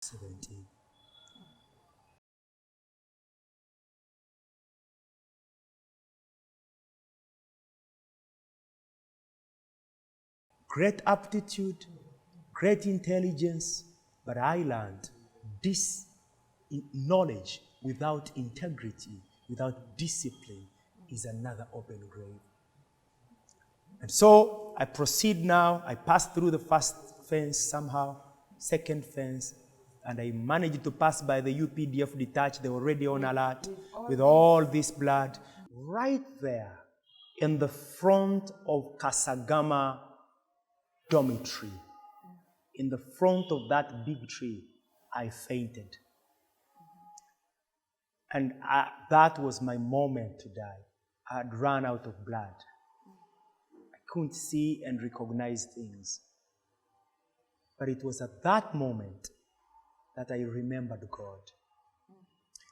17. Great aptitude, great intelligence, but I learned this knowledge without integrity, without discipline, is another open grave. And so I proceed now. I pass through the first fence somehow, second fence, and I managed to pass by the UPDF detached. They were already on alert with all this blood. Right there in the front of Kasagama dormitory, in the front of that big tree, I fainted. And that was my moment to die. I had run out of blood. I couldn't see and recognize things. But it was at that moment that I remembered God.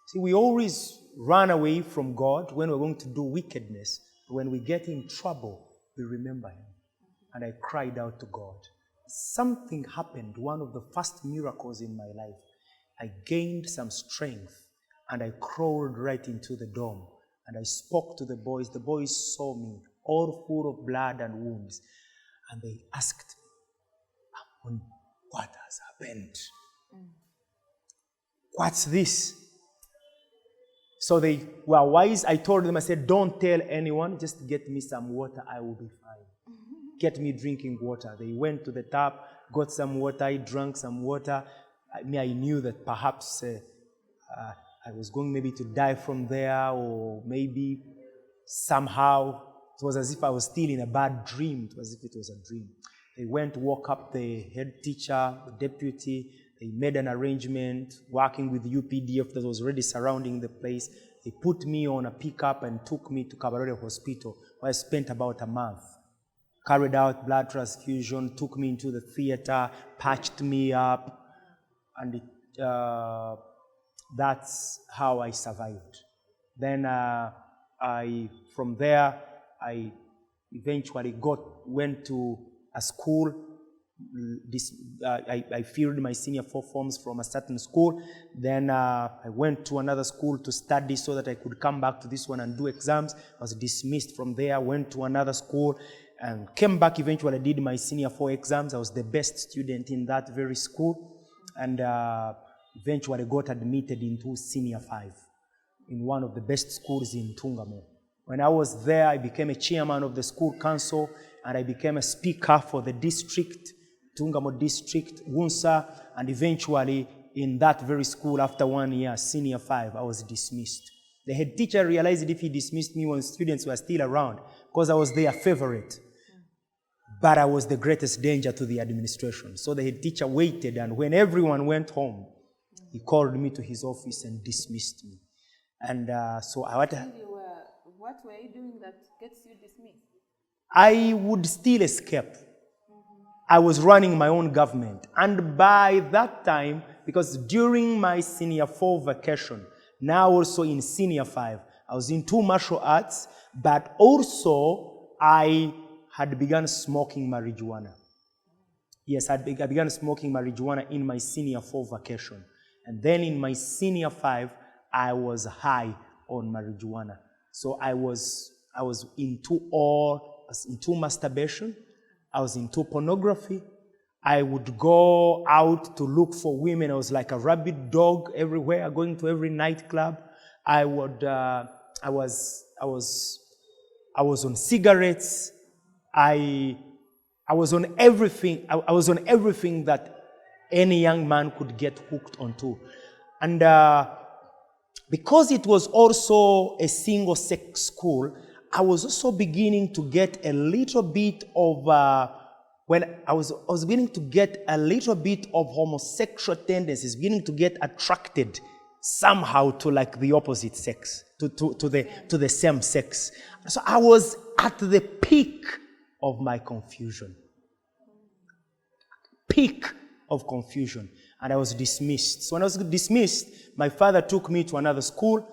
See, we always run away from God when we're going to do wickedness. When we get in trouble, we remember Him. And I cried out to God. Something happened, one of the first miracles in my life. I gained some strength and I crawled right into the dorm. And I spoke to the boys. The boys saw me, all full of blood and wounds. And they asked me, what has happened? What's this? So they were wise. I told them, I said, don't tell anyone. Just get me some water. I will be fine. Get me drinking water. They went to the tap, got some water. I drank some water. I knew that perhaps I was going maybe to die from there, or maybe somehow it was as if I was still in a bad dream. It was as if it was a dream. They went, woke up the head teacher, the deputy. They made an arrangement, working with the UPDF that was already surrounding the place. They put me on a pickup and took me to Kabarore Hospital, where I spent about a month. Carried out blood transfusion, took me into the theater, patched me up, and that's how I survived. Then from there, I eventually went to a school. I filled my senior 4 forms from a certain school. Then I went to another school to study so that I could come back to this one and do exams. I was dismissed from there, went to another school, and came back. Eventually, I did my senior 4 exams. I was the best student in that very school, and eventually got admitted into senior 5 in one of the best schools in Tungamo. When I was there, I became a chairman of the school council, and I became a speaker for the district, Tungamo district, Wunsa, and eventually in that very school, after 1 year, senior 5, I was dismissed. The head teacher realized if he dismissed me when students were still around, because I was their favorite. But I was the greatest danger to the administration. So the head teacher waited, and when everyone went home, he called me to his office and dismissed me. And what were you doing that gets you dismissed? I would still escape. I was running my own government. And by that time, because during my senior 4 vacation, now also in senior 5, I was into martial arts, but also I had begun smoking marijuana. Yes, I began smoking marijuana in my senior 4 vacation. And then in my senior 5, I was high on marijuana. So I was into masturbation. I was into pornography. I would go out to look for women. I was like a rabid dog everywhere, going to every nightclub. I was on cigarettes. I was on everything. I was on everything that any young man could get hooked onto. And because it was also a single-sex school, I was also beginning to get a little bit of I was beginning to get a little bit of homosexual tendencies, beginning to get attracted somehow to like the opposite sex, to the same sex. So I was at the peak of my confusion. Peak of confusion. And I was dismissed. So when I was dismissed, my father took me to another school,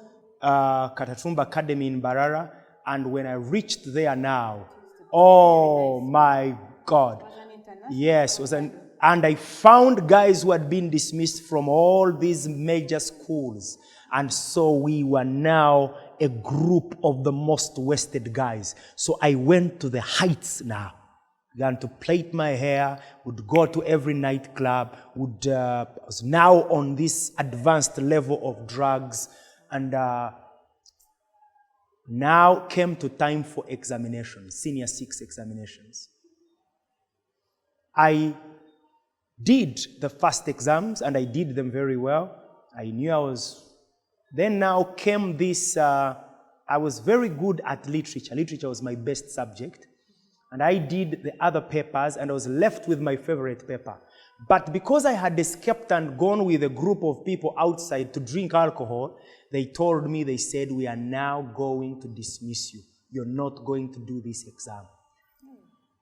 Katatumba Academy in Barara. And when I reached there now, oh my God. Was an international Yes, it was an And I found guys who had been dismissed from all these major schools. And so we were now a group of the most wasted guys. So I went to the heights now. Began to plait my hair, would go to every nightclub, was now on this advanced level of drugs. And now came to time for examinations, senior 6 examinations. I did the first exams, and I did them very well. I knew I was... Then now came this... I was very good at literature. Literature was my best subject. And I did the other papers, and I was left with my favorite paper. But because I had escaped and gone with a group of people outside to drink alcohol, they told me, they said, we are now going to dismiss you. You're not going to do this exam.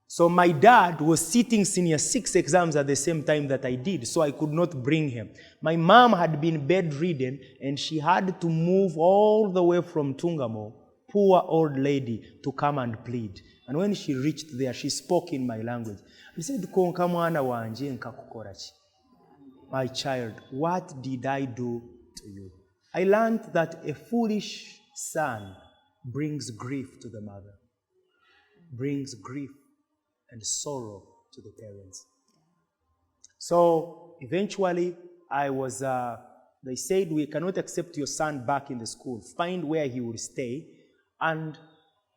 So my dad was sitting senior 6 exams at the same time that I did, so I could not bring him. My mom had been bedridden, and she had to move all the way from Tungamo, poor old lady, to come and plead. And when she reached there, she spoke in my language. She said, "Konka mwana wanje nkakukora ki? My child, what did I do to you?" I learned that a foolish son brings grief to the mother, brings grief and sorrow to the parents. So eventually, they said, "We cannot accept your son back in the school. Find where he will stay, and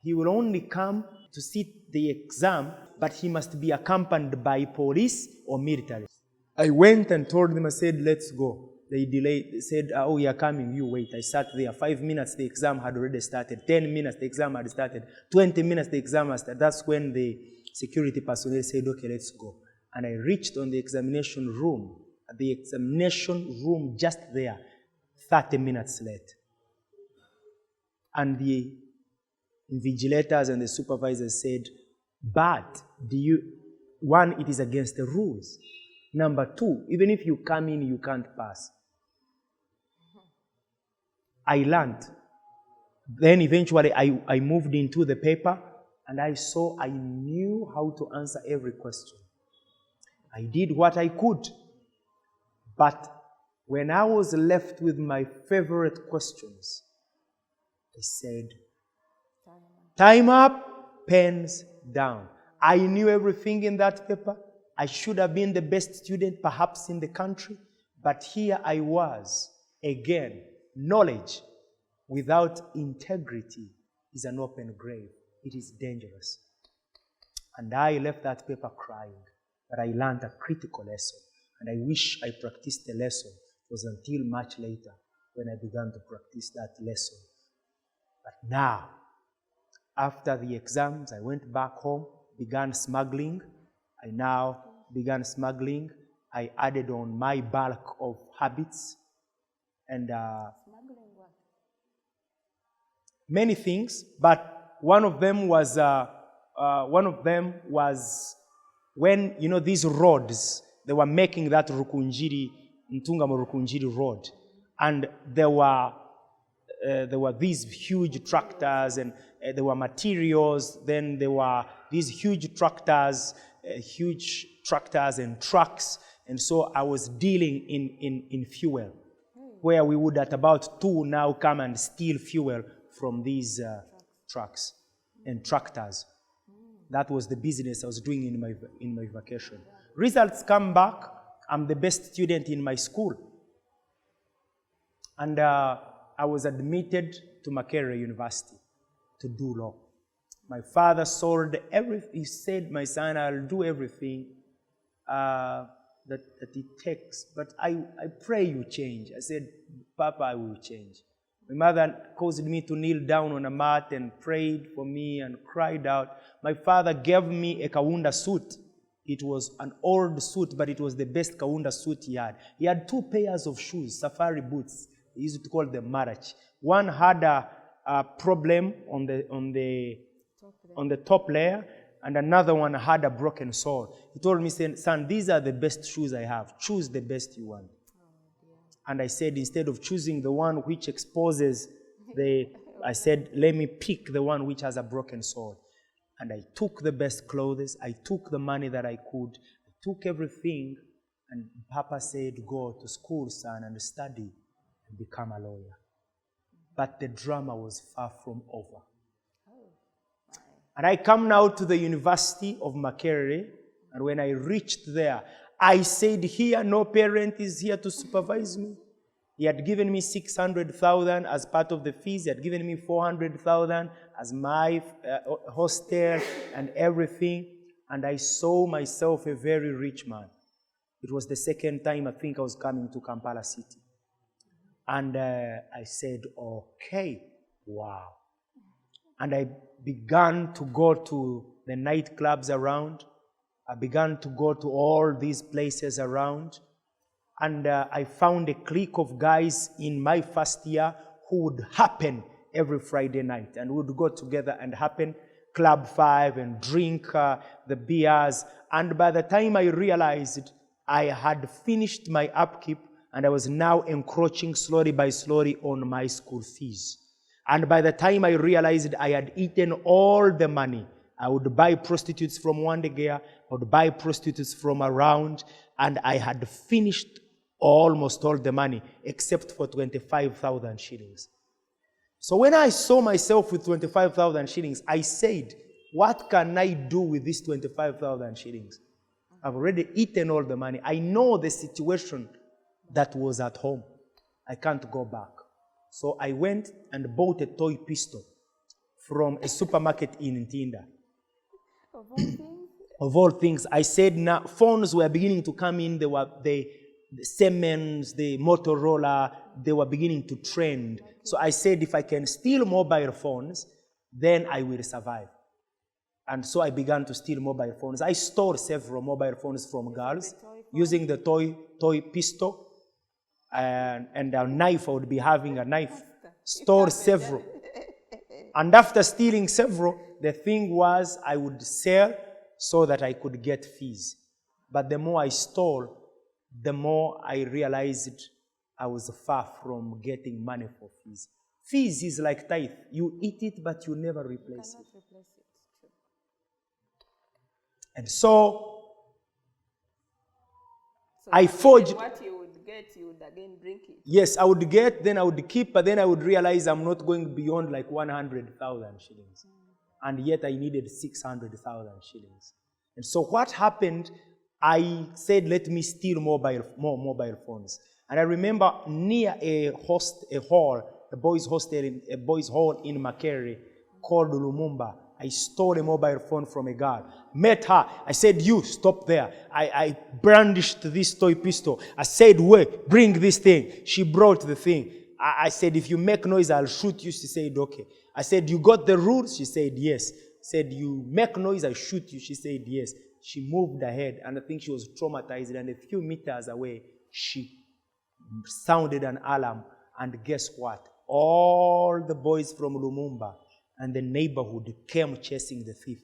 he will only come to sit the exam, but he must be accompanied by police or military." I went and told them, I said, "Let's go." They delayed. They said, "Oh, we are coming, you wait." I sat there. 5 minutes, the exam had already started. 10 minutes, the exam had started. 20 minutes, the exam had started. That's when the security personnel said, "Okay, let's go." And I reached on the examination room. At the examination room, just there, 30 minutes late. And the invigilators and the supervisors said, "But one, it is against the rules. Number 2, even if you come in, you can't pass." I learned. Then eventually I moved into the paper, and I saw I knew how to answer every question. I did what I could. But when I was left with my favorite questions, I said, "Time up, pens down." I knew everything in that paper. I should have been the best student perhaps in the country. But here I was, again, knowledge without integrity is an open grave. It is dangerous. And I left that paper crying. But I learned a critical lesson. And I wish I practiced the lesson. It was until much later when I began to practice that lesson. But now, after the exams, I went back home, began smuggling. I now began smuggling. I added on my bulk of habits. And Smuggling what? many things, but one of them was when, these roads, they were making that Ntungamo Rukunjiri road. And there were these huge tractors, and there were materials. Then there were these huge tractors and trucks. And so I was dealing in fuel, where we would at about 2 now come and steal fuel from these trucks and tractors. That was the business I was doing in my vacation. Results come back. I'm the best student in my school. And I was admitted to Makerere University to do law. My father sold everything. He said, "My son, I'll do everything that it takes. But I pray you change." I said, "Papa, I will change." My mother caused me to kneel down on a mat and prayed for me and cried out. My father gave me a Kaunda suit. It was an old suit, but it was the best Kaunda suit he had. He had 2 pairs of shoes, safari boots. He used to call them Marach. One had a problem on the top layer, and another one had a broken sole. He told me, "Son, these are the best shoes I have. Choose the best you want." And I said, instead of choosing the one which exposes I said, "Let me pick the one which has a broken sole." And I took the best clothes. I took the money that I could. I took everything, and Papa said, go to school, son, and study and become a lawyer. But the drama was far from over. And I come now to the University of Makerere, and when I reached there, I said, here, no parent is here to supervise me. He had given me 600,000 as part of the fees. He had given me 400,000 as my hostel and everything. And I saw myself a very rich man. It was the second time I think I was coming to Kampala City. And I said, okay, wow. And I began to go to the nightclubs around. I began to go to all these places around. And I found a clique of guys in my first year who would happen every Friday night. And we would go together and happen Club 5 and drink the beers. And by the time I realized I had finished my upkeep and I was now encroaching slowly by slowly on my school fees. And by the time I realized I had eaten all the money, I would buy prostitutes from Wandegea, I would buy prostitutes from around, and I had finished almost all the money except for 25,000 shillings. So when I saw myself with 25,000 shillings, I said, what can I do with this 25,000 shillings? I've already eaten all the money. I know the situation that was at home. I can't go back. So I went and bought a toy pistol from a supermarket in Ntinda. Of all things? Of all things, I said now phones were beginning to come in. They were the Siemens, the Motorola, they were beginning to trend. So I said, if I can steal mobile phones, then I will survive. And so I began to steal mobile phones. I stole several mobile phones from girls using the toy pistol and a knife. I would be having a knife. Stole several. And after stealing several, the thing was I would sell so that I could get fees. But the more I stole, the more I realized I was far from getting money for fees. Fees is like tithe. You eat it, but you never replace it. And so I forged. What you would get, you would again drink it. Yes, I would get, then I would keep, but then I would realize I'm not going beyond like 100,000 shillings. And yet I needed 600,000 shillings. And so what happened, I said, let me steal more mobile phones. And I remember near a boys' hall in Makerere called Lumumba, I stole a mobile phone from a girl. Met her. I said, you, stop there. I brandished this toy pistol. I said, wait, bring this thing. She brought the thing. I said, if you make noise, I'll shoot you. She said, okay. I said, you got the rules? She said, yes. I said, you make noise, I shoot you. She said, yes. She moved ahead, and I think she was traumatized. And a few meters away, she sounded an alarm. And guess what? All the boys from Lumumba and the neighborhood came chasing the thief.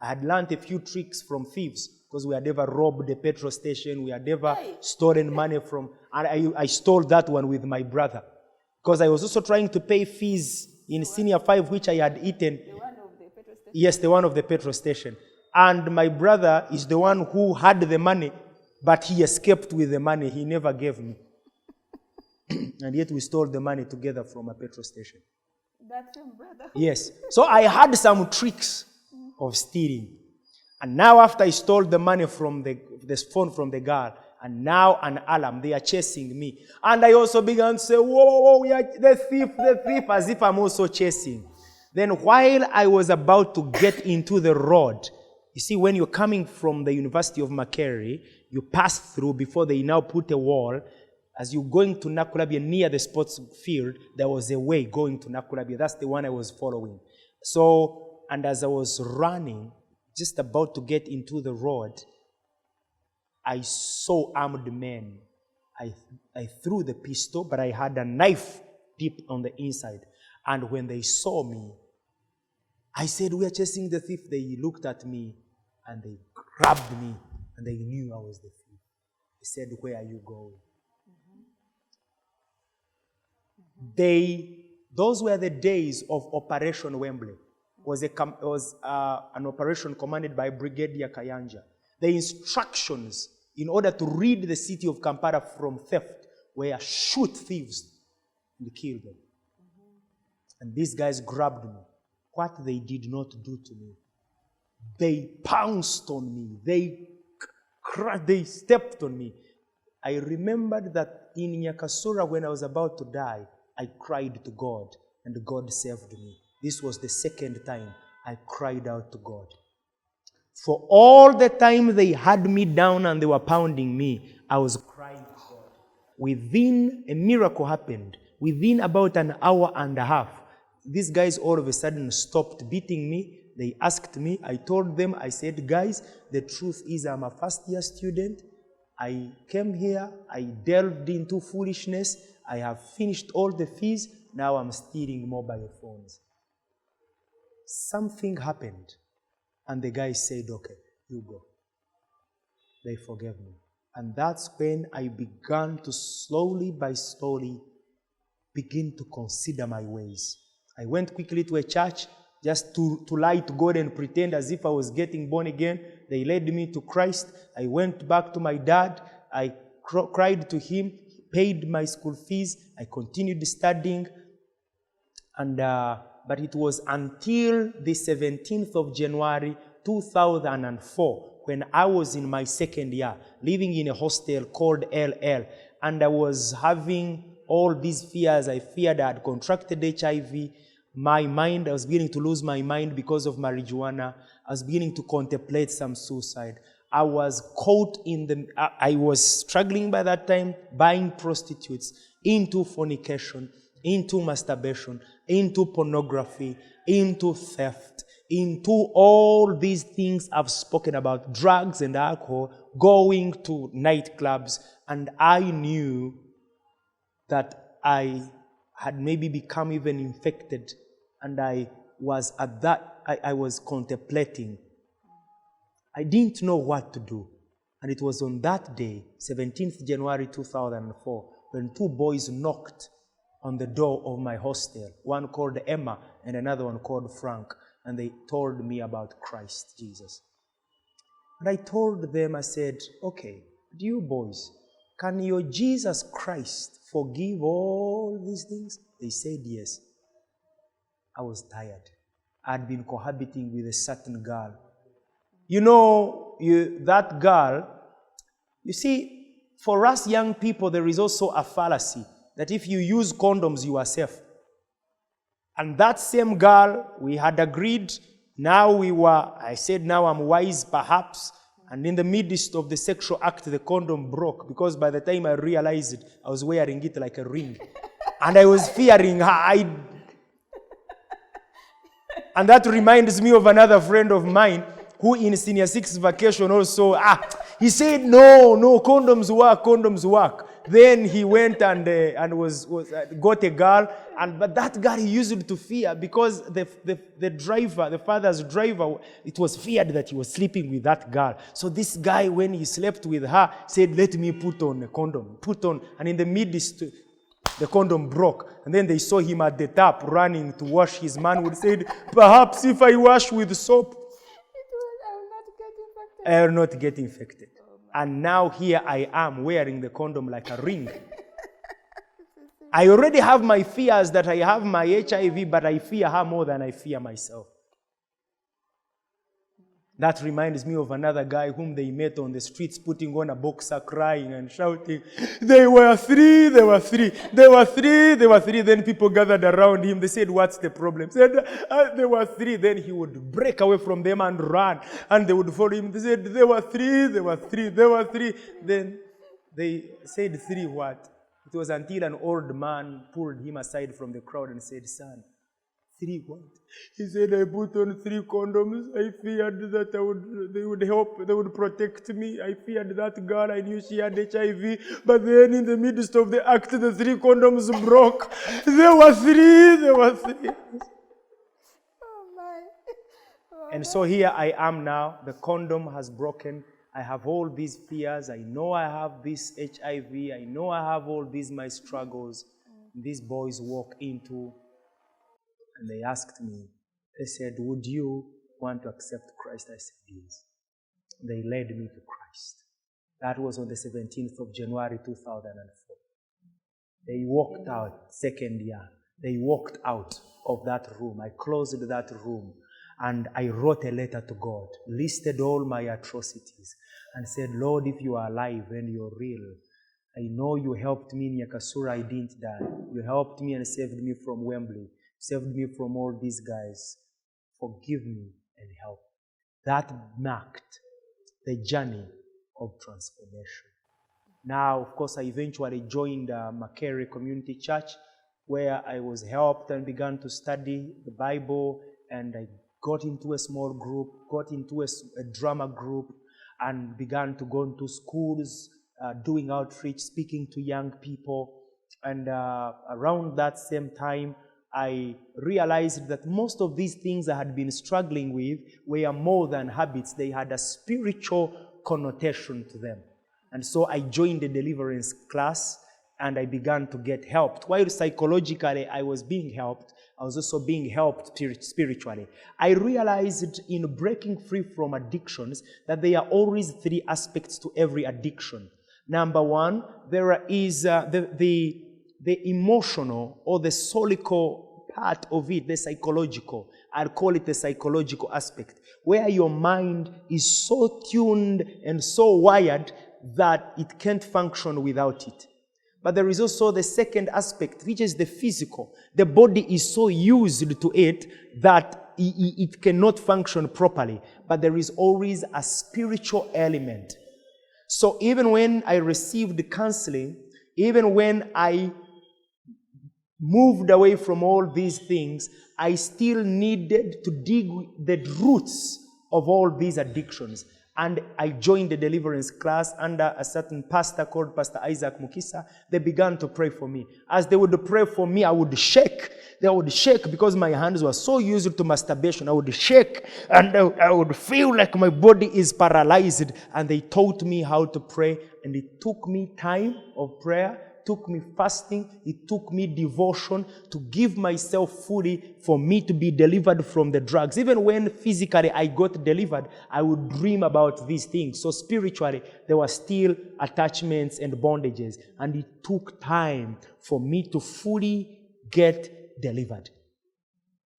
I had learned a few tricks from thieves because we had ever robbed a petrol station. We had ever stolen money from... And I stole that one with my brother because I was also trying to pay fees in Senior 5, which I had eaten. The one of the petrol station? Yes, the one of the petrol station. And my brother is the one who had the money, but he escaped with the money. He never gave me. And yet we stole the money together from a petrol station. That same brother? Yes. So I had some tricks of stealing. And now after I stole the money from the phone from the girl, and now an alarm, they are chasing me. And I also began to say, whoa, we are the thief, as if I'm also chasing. Then while I was about to get into the road, you see, when you're coming from the University of Makerere, you pass through before they now put a wall. As you're going to Nakulabia near the sports field, there was a way going to Nakulabia. That's the one I was following. So, and as I was running, just about to get into the road, I saw armed men. I threw the pistol, but I had a knife deep on the inside. And when they saw me, I said, we are chasing the thief. They looked at me and they grabbed me and they knew I was the thief. They said, where are you going? Those were the days of Operation Wembly. It was an operation commanded by Brigadier Kayanja. The instructions in order to rid the city of Kampala from theft were shoot thieves and kill them. And these guys grabbed me. What they did not do to me, they pounced on me. They stepped on me. I remembered that in NYAKASULA, when I was about to die, I cried to God, and God saved me. This was the second time I cried out to God. For all the time they had me down and they were pounding me, I was crying to God. Within, a miracle happened. Within about an hour and a half, these guys all of a sudden stopped beating me. They asked me, I told them, I said, guys, the truth is I'm a first-year student. I came here, I delved into foolishness. I have finished all the fees. Now I'm stealing mobile phones. Something happened. And the guy said, okay, you go. They forgave me. And that's when I began to slowly begin to consider my ways. I went quickly to a church just to lie to God and pretend as if I was getting born again. They led me to Christ. I went back to my dad. I cried to him, paid my school fees. I continued studying. But it was until the 17th of January 2004 when I was in my second year, living in a hostel called LL, and I was having all these fears. I feared I had contracted HIV. I was beginning to lose my mind because of marijuana. I was beginning to contemplate some suicide. I was caught I was struggling by that time, buying prostitutes, into fornication, into masturbation, into pornography, into theft, into all these things I've spoken about, drugs and alcohol, going to nightclubs, and I knew that I had maybe become even infected, and I was contemplating. I didn't know what to do. And it was on that day, 17th January 2004, when two boys knocked on the door of my hostel, one called Emma and another one called Frank, and they told me about Christ Jesus. And I told them, I said, okay, you boys, can your Jesus Christ forgive all these things? They said yes. I was tired. I had been cohabiting with a certain girl. You know, that girl, you see, for us young people, there is also a fallacy that if you use condoms, you are safe. And that same girl, we had agreed, I said, now I'm wise perhaps, and in the midst of the sexual act, the condom broke, because by the time I realized it, I was wearing it like a ring. And I was fearing her. And that reminds me of another friend of mine who in senior 6 vacation also, he said, no, condoms work. Then he went and got a girl, but that girl he used to fear because the father's driver, it was feared that he was sleeping with that girl. So this guy, when he slept with her, said, let me put on a condom, and in the midst, the condom broke. And then they saw him at the tap running to wash. His man would say, perhaps if I wash with soap, I will not get infected. And now here I am wearing the condom like a ring. I already have my fears that I have my HIV, but I fear her more than I fear myself. That reminds me of another guy whom they met on the streets putting on a boxer, crying and shouting, they were three. Then people gathered around him. They said, what's the problem? He said, there were three. Then he would break away from them and run. And they would follow him. They said, there were three. Then they said, three what? It was until an old man pulled him aside from the crowd and said, son, three what? He said, I put on 3 condoms. I feared that they would help, they would protect me. I feared that girl. I knew she had HIV. But then in the midst of the act, the 3 condoms broke. There were three. Oh my. And so here I am now. The condom has broken. I have all these fears. I know I have this HIV. I know I have all these my struggles. These boys walk into, and they asked me, they said, would you want to accept Christ? I said, yes. They led me to Christ. That was on the 17th of January 2004. They walked out, second year. They walked out of that room. I closed that room and I wrote a letter to God, listed all my atrocities, and said, Lord, if you are alive and you're real, I know you helped me in NYAKASULA, I didn't die. You helped me and saved me from Wembly, saved me from all these guys. Forgive me and help. That marked the journey of transformation. Now, of course, I eventually joined Makerere Community Church, where I was helped and began to study the Bible, and I got into a small group, got into a drama group, and began to go into schools, doing outreach, speaking to young people. And around that same time, I realized that most of these things I had been struggling with were more than habits. They had a spiritual connotation to them. And so I joined the deliverance class and I began to get helped. While psychologically I was being helped, I was also being helped spiritually. I realized in breaking free from addictions that there are always three aspects to every addiction. Number one, there is the emotional or the solical part of it, the psychological. I'll call it the psychological aspect, where your mind is so tuned and so wired that it can't function without it. But there is also the second aspect, which is the physical. The body is so used to it that it cannot function properly. But there is always a spiritual element. So even when I received counseling, even when I moved away from all these things, I still needed to dig the roots of all these addictions. And I joined the deliverance class under a certain pastor called Pastor Isaac Mukisa. They began to pray for me. As they would pray for me, I would shake. They would shake because my hands were so used to masturbation. I would shake and I would feel like my body is paralyzed. And they taught me how to pray. And it took me time of prayer. Took me fasting, it took me devotion to give myself fully for me to be delivered from the drugs. Even when physically I got delivered, I would dream about these things. So spiritually, there were still attachments and bondages. And it took time for me to fully get delivered.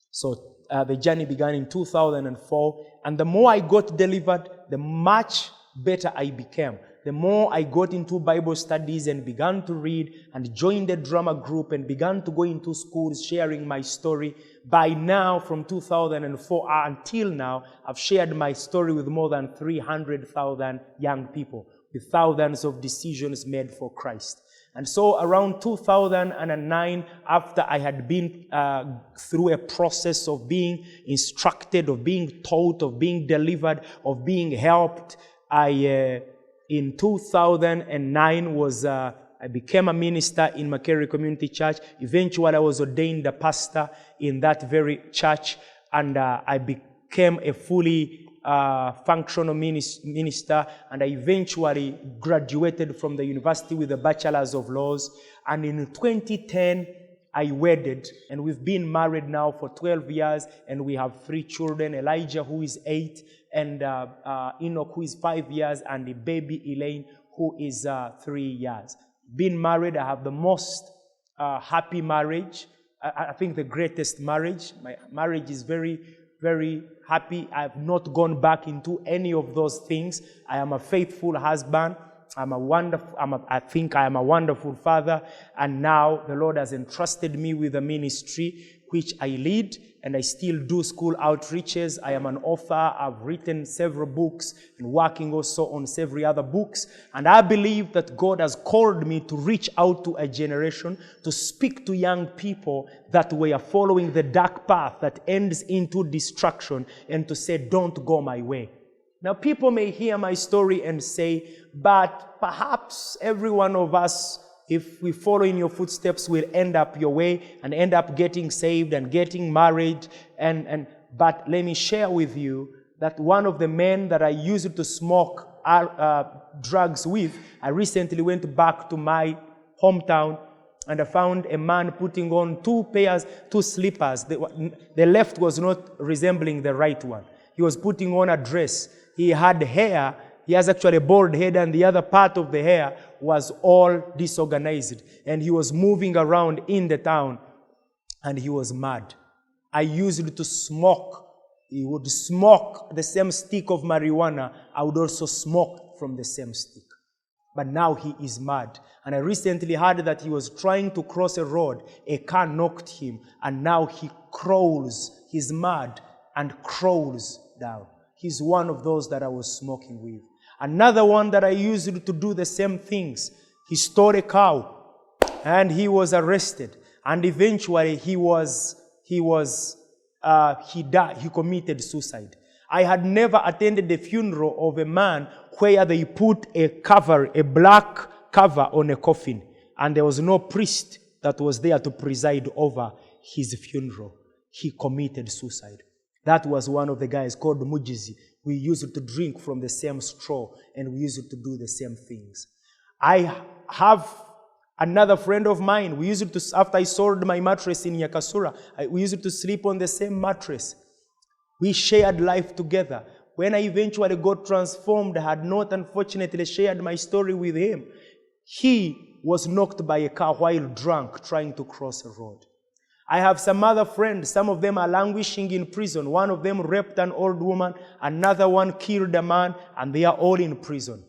So the journey began in 2004. And the more I got delivered, the much better I became. The more I got into Bible studies and began to read and joined the drama group and began to go into schools sharing my story. By now, from 2004 until now, I've shared my story with more than 300,000 young people with thousands of decisions made for Christ. And so around 2009, after I had been through a process of being instructed, of being taught, of being delivered, of being helped, in 2009 I became a minister in Makerere Community Church. Eventually, I was ordained a pastor in that very church, and I became a fully functional minister, and I eventually graduated from the university with a bachelor's of laws. And in 2010, I wedded, and we've been married now for 12 years, and we have 3 children, Elijah, who is 8, and Enoch, who is 5 years, and the baby Elaine, who is 3 years. Being married, I have the most happy marriage. I think the greatest marriage. My marriage is very, very happy. I have not gone back into any of those things. I am a faithful husband. I think I am a wonderful father. And now the Lord has entrusted me with a ministry which I lead, and I still do school outreaches. I am an author. I've written several books and working also on several other books. And I believe that God has called me to reach out to a generation, to speak to young people that were following the dark path that ends into destruction, and to say, don't go my way. Now, people may hear my story and say, but perhaps every one of us, if we follow in your footsteps, will end up your way and end up getting saved and getting married. But let me share with you that one of the men that I used to smoke drugs with, I recently went back to my hometown and I found a man putting on 2 slippers. The left was not resembling the right one. he was putting on a dress. He had hair. He has actually a bald head, and the other part of the hair was all disorganized. And he was moving around in the town, and he was mad. I used to smoke. He would smoke the same stick of marijuana. I would also smoke from the same stick. But now he is mad. And I recently heard that he was trying to cross a road. A car knocked him, and now he crawls. He's mad and crawls down. He's one of those that I was smoking with. Another one that I used to do the same things. He stole a cow, and he was arrested. And eventually he died. He committed suicide. I had never attended the funeral of a man where they put a black cover on a coffin, and there was no priest that was there to preside over his funeral. He committed suicide. That was one of the guys called Mujizi. We used to drink from the same straw, and we used to do the same things. I have another friend of mine. We used to, after I sold my mattress in NYAKASULA, we used to sleep on the same mattress. We shared life together. When I eventually got transformed, I had not unfortunately shared my story with him. He was knocked by a car while drunk, trying to cross a road. I have some other friends. Some of them are languishing in prison. One of them raped an old woman. Another one killed a man, and they are all in prison.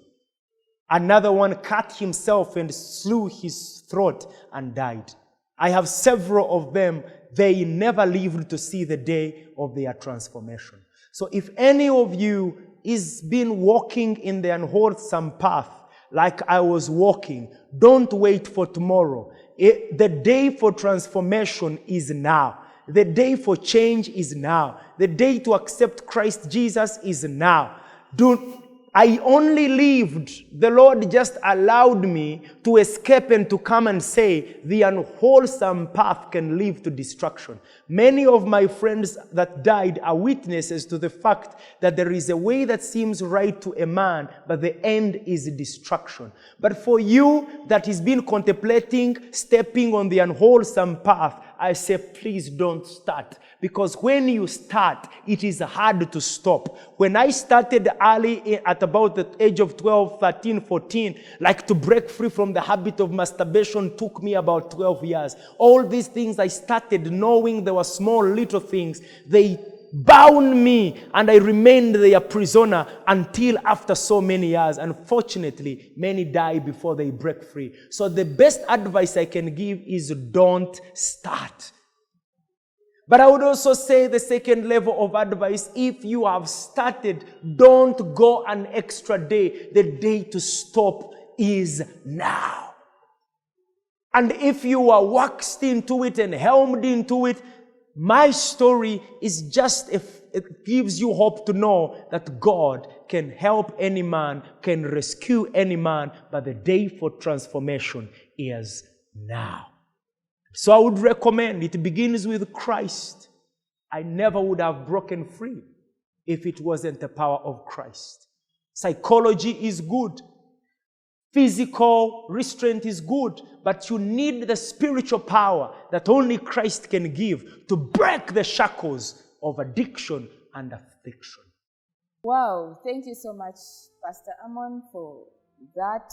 Another one cut himself and slew his throat and died. I have several of them. They never lived to see the day of their transformation. So if any of you is been walking in the unwholesome path like I was walking, don't wait for tomorrow. The day for transformation is now. The day for change is now. The day to accept Christ Jesus is now. I only lived. The Lord just allowed me to escape and to come and say the unwholesome path can lead to destruction. Many of my friends that died are witnesses to the fact that there is a way that seems right to a man, but the end is destruction. But for you that has been contemplating stepping on the unwholesome path, I say, please don't start. Because when you start, it is hard to stop. When I started early at about the age of 12, 13, 14, like to break free from the habit of masturbation took me about 12 years. All these things I started knowing there were small little things. They bound me, and I remained their prisoner until after so many years. Unfortunately, many die before they break free. So the best advice I can give is don't start. But I would also say the second level of advice, if you have started, don't go an extra day. The day to stop is now. And if you are waxed into it and helmed into it, my story is just, it gives you hope to know that God can help any man, can rescue any man, but the day for transformation is now. So I would recommend, it begins with Christ. I never would have broken free if it wasn't the power of Christ. Psychology is good. Physical restraint is good, but you need the spiritual power that only Christ can give to break the shackles of addiction and affliction. Wow, thank you so much, Pastor Amon, for that.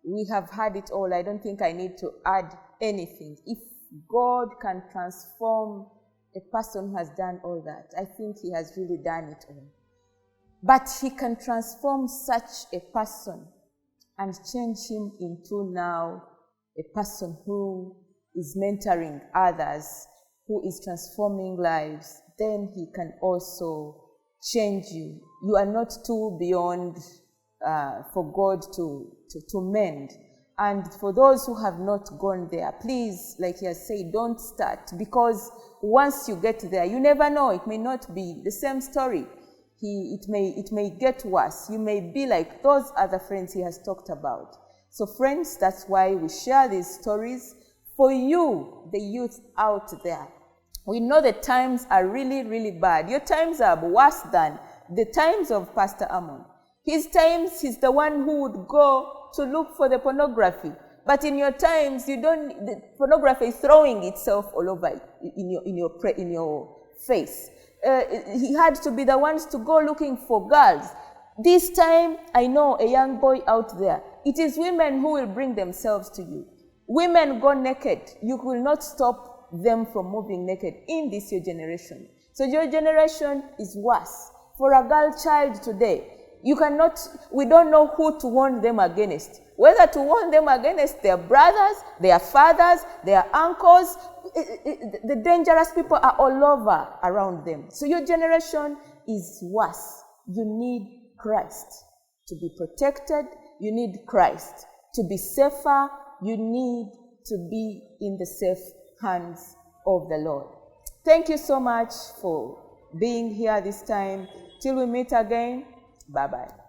We have had it all. I don't think I need to add anything. If God can transform a person who has done all that, I think he has really done it all. But he can transform such a person and change him into now a person who is mentoring others, who is transforming lives. Then he can also change you. You are not too beyond for God to mend. And for those who have not gone there, please, like he has said, don't start. Because once you get there, you never know. It may not be the same story. It may get worse. You may be like those other friends he has talked about. So friends, that's why we share these stories. For you, the youth out there, we know the times are really, really bad. Your times are worse than the times of Pastor Amon. His times, he's the one who would go to look for the pornography. But in your times, the pornography is throwing itself all over in your face. he had to be the ones to go looking for girls. This time, I know a young boy out there, it is women who will bring themselves to you. Women go naked. You will not stop them from moving naked in this your generation. So your generation is worse. For a girl child today, we don't know who to warn them against. Whether to warn them against their brothers, their fathers, their uncles. The dangerous people are all over around them. So your generation is worse. You need Christ to be protected. You need Christ to be safer. You need to be in the safe hands of the Lord. Thank you so much for being here this time. Till we meet again, bye-bye.